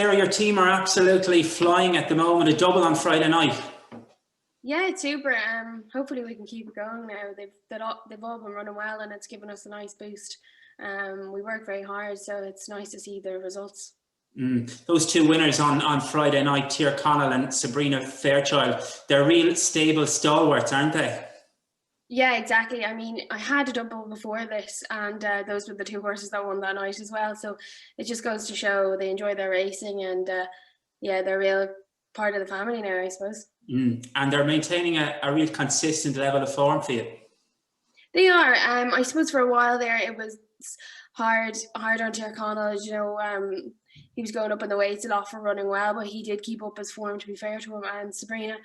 Sarah, your team are absolutely flying at the moment. A double on Friday night. Yeah, it's super. Hopefully we can keep it going now. They've all been running well, and it's given us a nice boost. We work very hard, so it's nice to see the results. Those two winners on Friday night, Tyrconnell and Sabrina Fairchild, they're real stable stalwarts, aren't they? Yeah, exactly. I mean, I had a double before this, and those were the two horses that won that night as well. So it just goes to show they enjoy their racing, and yeah, they're a real part of the family now, I suppose. And they're maintaining a real consistent level of form for you. They are. I suppose for a while there it was hard on Tyrconnell. He was going up in the weights a lot for running well, but he did keep up his form, to be fair to him. And Sabrina,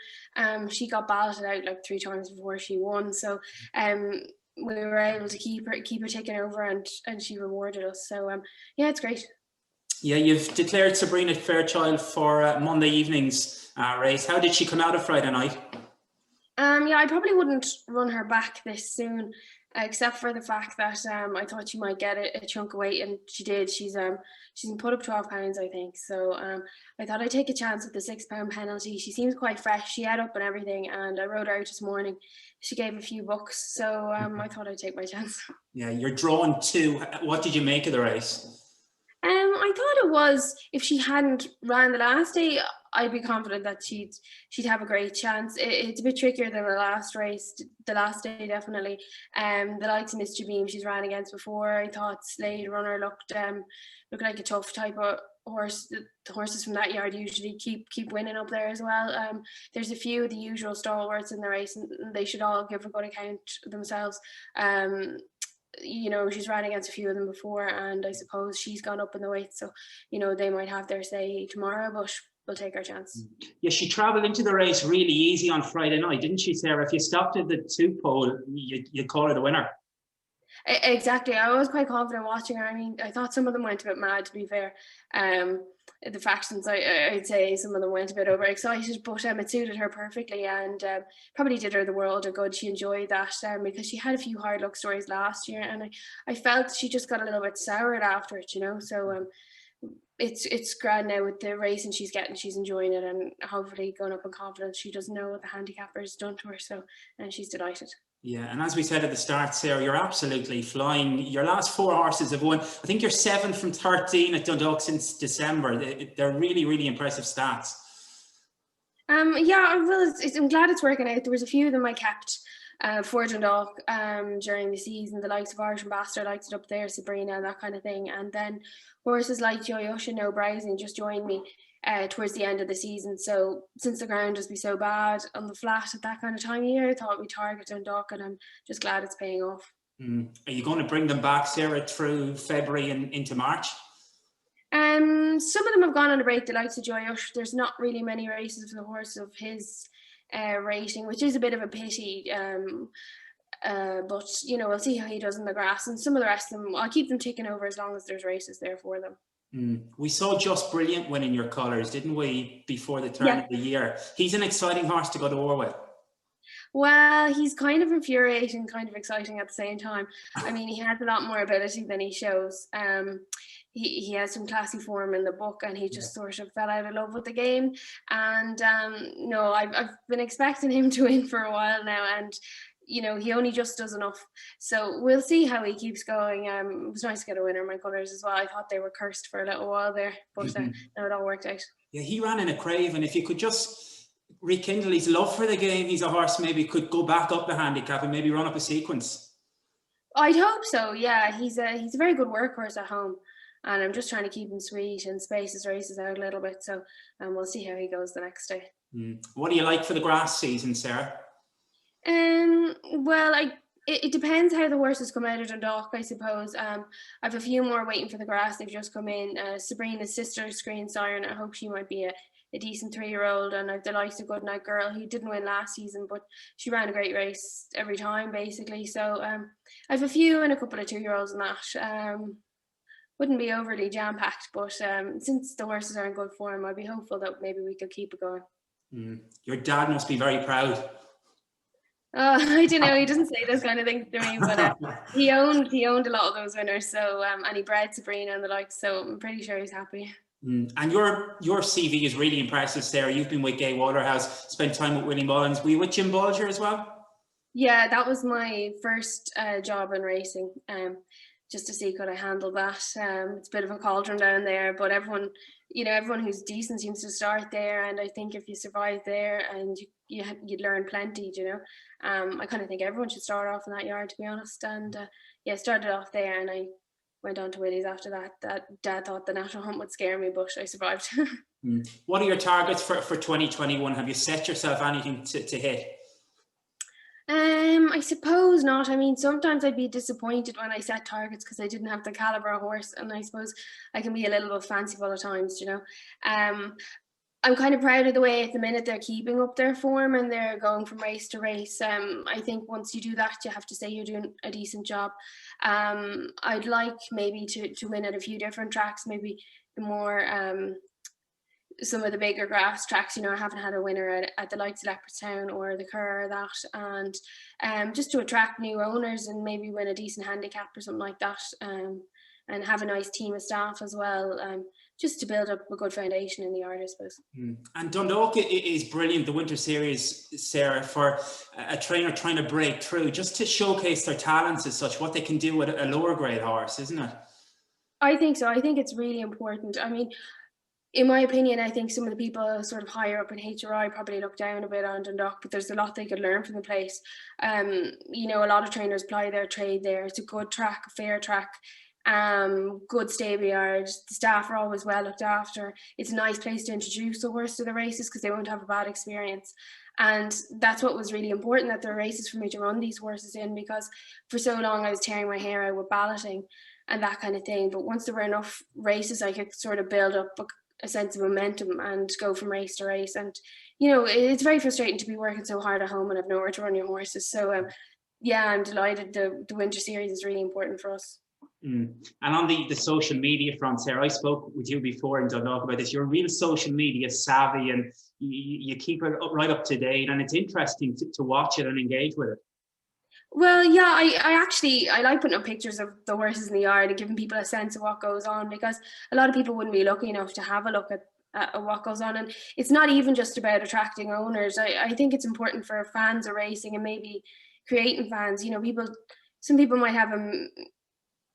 she got balloted out like 3 times before she won. So we were able to keep her ticking over, and she rewarded us. So yeah, it's great. Yeah, you've declared Sabrina Fairchild for Monday evening's race. How did she come out of Friday night? Yeah, I probably wouldn't run her back this soon, except for the fact that I thought she might get a chunk of weight, and she did. She's put up 12 pounds, I think. So I thought I'd take a chance with the £6 penalty. She seems quite fresh. She had up and everything, and I rode her out this morning. She gave a few bucks, so I thought I'd take my chance. Yeah, you're drawn two. What did you make of the race? I thought it was, if she hadn't ran the last day, I'd be confident that she'd have a great chance. It's a bit trickier than the last race, the last day definitely. The likes of Mr. Beam she's ran against before. I thought Slade Runner looked like a tough type of horse. The horses from that yard usually keep winning up there as well. There's a few of the usual stalwarts in the race, and they should all give a good account themselves. She's ran against a few of them before, and I suppose she's gone up in the weight, so they might have their say tomorrow, but we'll take our chance. Yeah, she travelled into the race really easy on Friday night, didn't she, Sarah? If you stopped at the 2 pole, you'd call her the winner. Exactly. I was quite confident watching her. I mean, I thought some of them went a bit mad, to be fair. The factions, I'd say some of them went a bit overexcited, but it suited her perfectly, and probably did her the world of good. She enjoyed that because she had a few hard luck stories last year, and I felt she just got a little bit soured after it, So it's grand now with the racing she's getting. She's enjoying it, and hopefully going up in confidence. She doesn't know what the handicapper's done to her, and she's delighted. Yeah, and as we said at the start, Sarah, you're absolutely flying. Your last 4 horses have won. I think you're 7 from 13 at Dundalk since December. They're really, really impressive stats. Yeah, I'm glad it's working out. There was a few of them I kept for Dundalk during the season. The likes of Irish Ambassador liked it up there, Sabrina, and that kind of thing. And then horses like Joy Ush and No Browsing just joined me towards the end of the season. So since the ground has been so bad on the flat at that kind of time of year, I thought we'd target Dundalk, and I'm just glad it's paying off. Are you going to bring them back, Sarah, through February and into March? Some of them have gone on a break, the likes of Joy Ush. There's not really many races for the horse of his rating, which is a bit of a pity. But we'll see how he does in the grass, and some of the rest of them, I'll keep them ticking over as long as there's races there for them. We saw Just Brilliant winning your colours, didn't we, before the turn of the year? He's an exciting horse to go to war with. Well, he's kind of infuriating, kind of exciting at the same time. I mean, he has a lot more ability than he shows. He has some classy form in the book, and he just sort of fell out of love with the game. And no, I've been expecting him to win for a while now, and he only just does enough. So we'll see how he keeps going. It was nice to get a winner in my colours as well. I thought they were cursed for a little while there, but now it all worked out. Yeah, he ran in a crave, and if you could just rekindle his love for the game, he's a horse maybe could go back up the handicap and maybe run up a sequence. I'd hope so. Yeah, he's a very good workhorse at home, and I'm just trying to keep him sweet and space his races out a little bit. So we'll see how he goes the next day. What do you like for the grass season, Sarah? Well, it depends how the horses come out of Dundalk, I suppose. I have a few more waiting for the grass. They've just come in. Sabrina's sister, Screen Siren, I hope she might be a decent 3-year-old, and I've the likes of Good Night Girl, who didn't win last season, but she ran a great race every time, basically. So I have a few and a couple of 2-year-olds in that. Wouldn't be overly jam-packed, but since the horses are in good form, I'd be hopeful that maybe we could keep it going. Your dad must be very proud. I don't know. He doesn't say those kind of things to me, but he owned a lot of those winners. So and he bred Sabrina and the like. So I'm pretty sure he's happy. And your CV is really impressive, Sarah. You've been with Gay Waterhouse, spent time with Willie Mullins. Were you with Jim Bolger as well? Yeah, that was my first job in racing. Just to see could I handle that. It's a bit of a cauldron down there, but everyone, everyone who's decent seems to start there. And I think if you survive there, and you'd learn plenty, I kind of think everyone should start off in that yard, to be honest. And yeah, started off there, and I went on to Willie's after that. That Dad thought the national hunt would scare me, but I survived. What are your targets for 2021? Have you set yourself anything to hit? I suppose not. I mean, sometimes I'd be disappointed when I set targets because I didn't have the caliber of horse, and I suppose I can be a little bit fanciful at times, I'm kind of proud of the way at the minute they're keeping up their form and they're going from race to race. I think once you do that, you have to say you're doing a decent job. I'd like maybe to win at a few different tracks, maybe the more some of the bigger grass tracks. I haven't had a winner at the likes of Leopardstown or the Kerr or that, and just to attract new owners and maybe win a decent handicap or something like that, and have a nice team of staff as well, just to build up a good foundation in the yard, I suppose. And Dundalk is brilliant, the Winter Series, Sarah, for a trainer trying to break through, just to showcase their talents as such, what they can do with a lower grade horse, isn't it? I think so. I think it's really important. I mean, in my opinion, I think some of the people sort of higher up in HRI probably look down a bit on Dundalk, but there's a lot they could learn from the place. A lot of trainers ply their trade there. It's a good track, a fair track, good stable yard. The staff are always well looked after. It's a nice place to introduce the horse to the races because they won't have a bad experience. And that's what was really important, that there are races for me to run these horses in, because for so long I was tearing my hair out with balloting and that kind of thing. But once there were enough races, I could sort of build up a sense of momentum and go from race to race. And it's very frustrating to be working so hard at home and have nowhere to run your horses. So yeah, I'm delighted the Winter Series is really important for us. And on the social media front, Sarah, I spoke with you before in Dundalk about this. You're real social media savvy, and you keep it right up to date, and it's interesting to watch it and engage with it. Well, yeah, I like putting up pictures of the horses in the yard and giving people a sense of what goes on, because a lot of people wouldn't be lucky enough to have a look at what goes on. And it's not even just about attracting owners. I think it's important for fans of racing and maybe creating fans. Some people might have a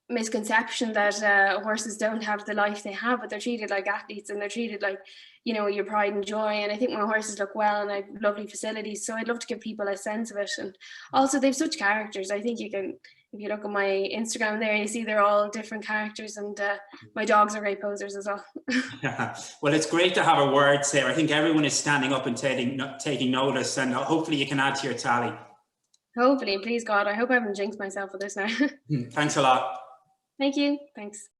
misconception that horses don't have the life they have, but they're treated like athletes and they're treated like your pride and joy. And I think my horses look well and I have lovely facilities, so I'd love to give people a sense of it. And also they've such characters. I think you can, if you look at my Instagram there, you see they're all different characters, and my dogs are great posers as well. Well, it's great to have a word, Sarah. I think everyone is standing up and taking notice, and hopefully you can add to your tally. Hopefully, please God, I hope I haven't jinxed myself with this now. Thanks a lot. Thank you. Thanks.